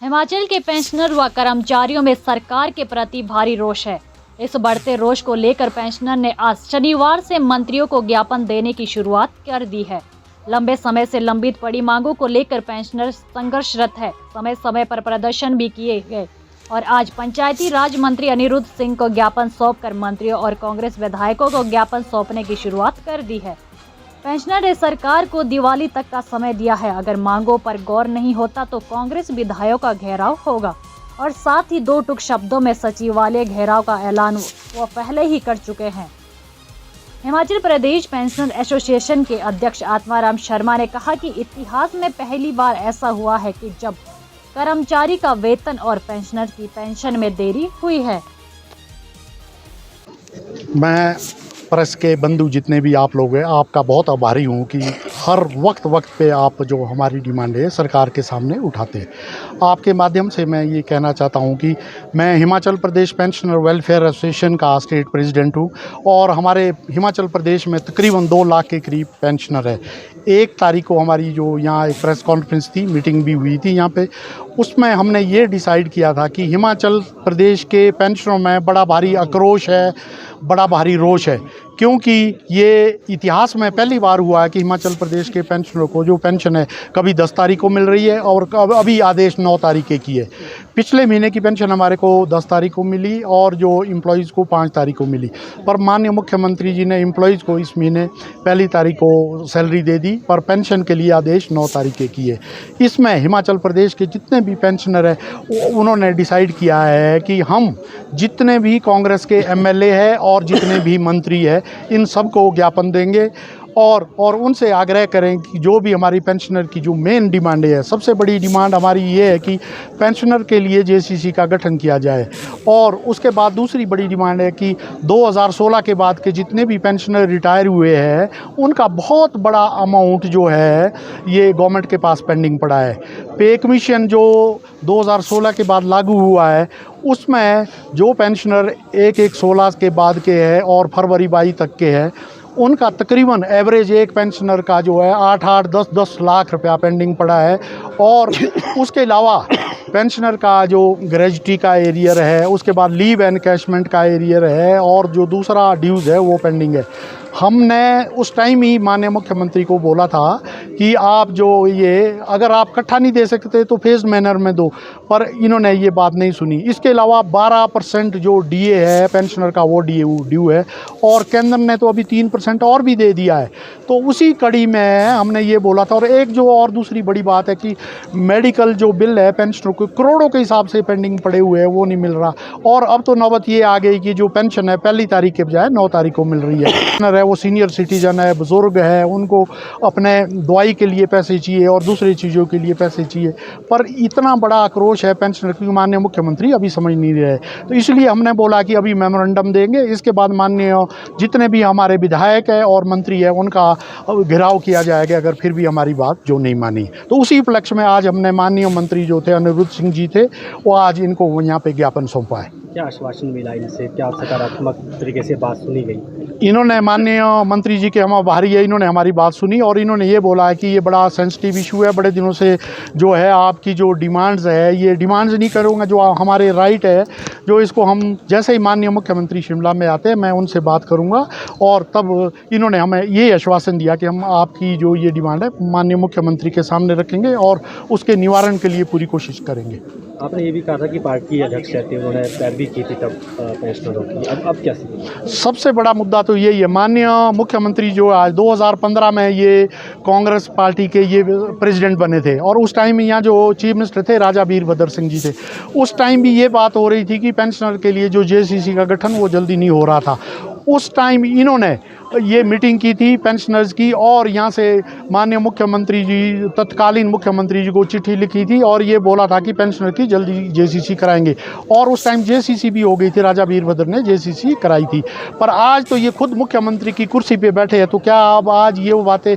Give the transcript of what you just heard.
हिमाचल के पेंशनर व कर्मचारियों में सरकार के प्रति भारी रोष है। इस बढ़ते रोष को लेकर पेंशनर ने आज शनिवार से मंत्रियों को ज्ञापन देने की शुरुआत कर दी है। लंबे समय से लंबित पड़ी मांगों को लेकर पेंशनर संघर्षरत है। समय समय पर प्रदर्शन भी किए गए और आज पंचायती राज मंत्री अनिरुद्ध सिंह को ज्ञापन सौंपकर मंत्रियों और कांग्रेस विधायकों को ज्ञापन सौंपने की शुरुआत कर दी है। पेंशनर ने सरकार को दिवाली तक का समय दिया है। अगर मांगों पर गौर नहीं होता तो कांग्रेस विधायकों का घेराव होगा और साथ ही दो टूक शब्दों में सचिवालय घेराव का ऐलान वो पहले ही कर चुके हैं। हिमाचल प्रदेश पेंशनर एसोसिएशन के अध्यक्ष आत्माराम शर्मा ने कहा कि इतिहास में पहली बार ऐसा हुआ है कि जब कर्मचारी का वेतन और पेंशनर की पेंशन में देरी हुई है। मैं प्रेस के बंधु जितने भी आप लोग हैं, आपका बहुत आभारी हूँ कि हर वक्त पे आप जो हमारी डिमांड है सरकार के सामने उठाते हैं। आपके माध्यम से मैं ये कहना चाहता हूँ कि मैं Himachal Pradesh pensioner welfare association का स्टेट प्रेसिडेंट हूँ और हमारे हिमाचल प्रदेश में तकरीबन 2 लाख के करीब पेंशनर है। 1 तारीख को हमारी जो यहाँ एक प्रेस कॉन्फ्रेंस थी, मीटिंग भी हुई थी यहाँ पे, उसमें हमने ये डिसाइड किया था कि हिमाचल प्रदेश के पेंशनरों में बड़ा भारी आक्रोश है, बड़ा भारी रोष है, क्योंकि ये इतिहास में पहली बार हुआ है कि हिमाचल प्रदेश के पेंशनरों को जो पेंशन है कभी 10 तारीख को मिल रही है और अभी आदेश 9 तारीख की है। पिछले महीने की पेंशन हमारे को 10 तारीख को मिली और जो एम्प्लॉयज़ को 5 तारीख को मिली, पर माननीय मुख्यमंत्री जी ने एम्प्लॉयज़ को इस महीने 1 तारीख को सैलरी दे दी, पर पेंशन के लिए आदेश 9 तारीख की है। इसमें हिमाचल प्रदेश के जितने भी पेंशनर हैं उन्होंने डिसाइड किया है कि हम जितने भी कांग्रेस के एमएलए हैं और जितने भी मंत्री हैं इन सबको ज्ञापन देंगे और उनसे आग्रह करें कि जो भी हमारी पेंशनर की जो मेन डिमांड है, सबसे बड़ी डिमांड हमारी ये है कि पेंशनर के लिए जेसीसी का गठन किया जाए। और उसके बाद दूसरी बड़ी डिमांड है कि 2016 के बाद के जितने भी पेंशनर रिटायर हुए हैं उनका बहुत बड़ा अमाउंट जो है ये गवर्नमेंट के पास पेंडिंग पड़ा है। पे कमीशन जो 2016 के बाद लागू हुआ है उसमें जो पेंशनर 1/1/16 के बाद के हैं और फरवरी 22 तक के हैं उनका तकरीबन एवरेज एक पेंशनर का जो है 8-8, 10-10 लाख रुपया पेंडिंग पड़ा है। और उसके अलावा पेंशनर का जो ग्रेजुटी का एरियर है, उसके बाद लीव एनकैशमेंट का एरियर है और जो दूसरा ड्यूज़ है वो पेंडिंग है। हमने उस टाइम ही माननीय मुख्यमंत्री को बोला था कि आप जो ये अगर आप इकट्ठा नहीं दे सकते तो फेज मैनर में दो, पर इन्होंने ये बात नहीं सुनी। इसके अलावा 12% जो डीए है पेंशनर का वो ड्यू है और केंद्र ने तो अभी 3% और भी दे दिया है। तो उसी कड़ी में हमने ये बोला था। और एक जो और दूसरी बड़ी बात है कि मेडिकल जो बिल है पेंशनर को करोड़ों के हिसाब से पेंडिंग पड़े हुए हैं, वो नहीं मिल रहा। और अब तो नौबत ये आ गई कि जो पेंशन है 1 तारीख के बजाय 9 तारीख को मिल रही है। वो सीनियर सिटीजन है, बुजुर्ग है, उनको अपने दवाई के लिए पैसे चाहिए और दूसरी चीज़ों के लिए पैसे चाहिए, पर इतना बड़ा आक्रोश है पेंशनर की माननीय मुख्यमंत्री अभी समझ नहीं रहे। तो इसलिए हमने बोला कि अभी मेमोरेंडम देंगे, इसके बाद माननीय जितने भी हमारे विधायक है और मंत्री है उनका घेराव किया जाएगा अगर फिर भी हमारी बात जो नहीं मानी। तो उसी उपलक्ष्य में आज हमने माननीय मंत्री जो थे अनिरुद्ध सिंह जी थे वो आज इनको यहाँ पे ज्ञापन सौंपा है। क्या आश्वासन मिला इनसे, क्या सकारात्मक तरीके से बात सुनी गई? इन्होंने माननीय मंत्री जी के हम आभारी है, इन्होंने हमारी बात सुनी और इन्होंने ये बोला है कि ये बड़ा सेंसिटिव इशू है, बड़े दिनों से जो है आपकी जो डिमांड्स है ये डिमांड्स नहीं करूँगा, जो हमारे राइट है जो इसको हम जैसे ही माननीय मुख्यमंत्री शिमला में आते हैं मैं उनसे बात करूँगा। और तब इन्होंने हमें ये आश्वासन दिया कि हम आपकी जो ये डिमांड है माननीय मुख्यमंत्री के सामने रखेंगे और उसके निवारण के लिए पूरी कोशिश करेंगे। आपने ये भी कहा था कि पार्टी अध्यक्ष रहते उन्होंने पैरवी की थी तब पेंशनरों की, अब क्या स्थिति? सबसे बड़ा मुद्दा तो यही है, माननीय मुख्यमंत्री जो आज 2015 में ये कांग्रेस पार्टी के ये प्रेसिडेंट बने थे और उस टाइम यहाँ जो चीफ मिनिस्टर थे राजा वीरभद्र सिंह जी थे, उस टाइम भी ये बात हो रही थी कि पेंशनर के लिए जो जेसीसी का गठन वो जल्दी नहीं हो रहा था। उस टाइम इन्होंने ये मीटिंग की थी पेंशनर्स की और यहाँ से माननीय मुख्यमंत्री जी तत्कालीन मुख्यमंत्री जी को चिट्ठी लिखी थी और ये बोला था कि पेंशनर की जल्दी जेसीसी कराएंगे और उस टाइम जेसीसी भी हो गई थी, राजा वीरभद्र ने जेसीसी कराई थी। पर आज तो ये खुद मुख्यमंत्री की कुर्सी पे बैठे हैं, तो क्या अब आज ये वो बातें